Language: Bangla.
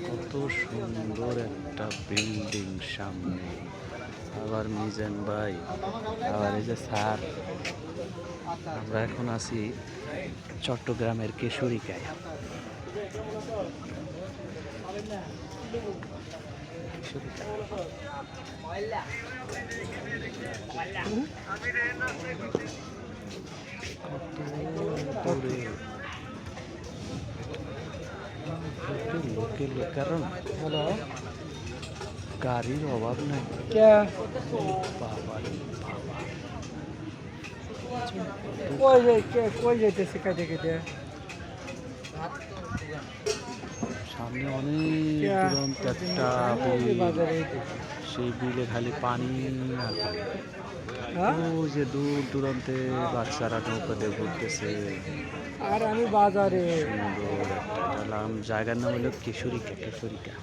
কত সুন্দর একটা বিল্ডিং সামনে, আবার মিজান ভাই, আবার এই যে স্যার। আমরা এখন আছি চট্টগ্রামের কেশরিকায়। লোকে কারণ গাড়ির অভাব নাই। বাবা রে বাবা, কই যাইতেছে কেটে কেটে সামনে অনেক দুরন্ত একটা বিল, সেই বিলে খালি পানি আর পানি। ওই যে দূর দূরান্তে বাচ্চারা নৌকাতে ঘুরতেছে। আর আমি বাজারে সুন্দর একটা জায়গার নাম হলো কেশরিকা। কেশরিকা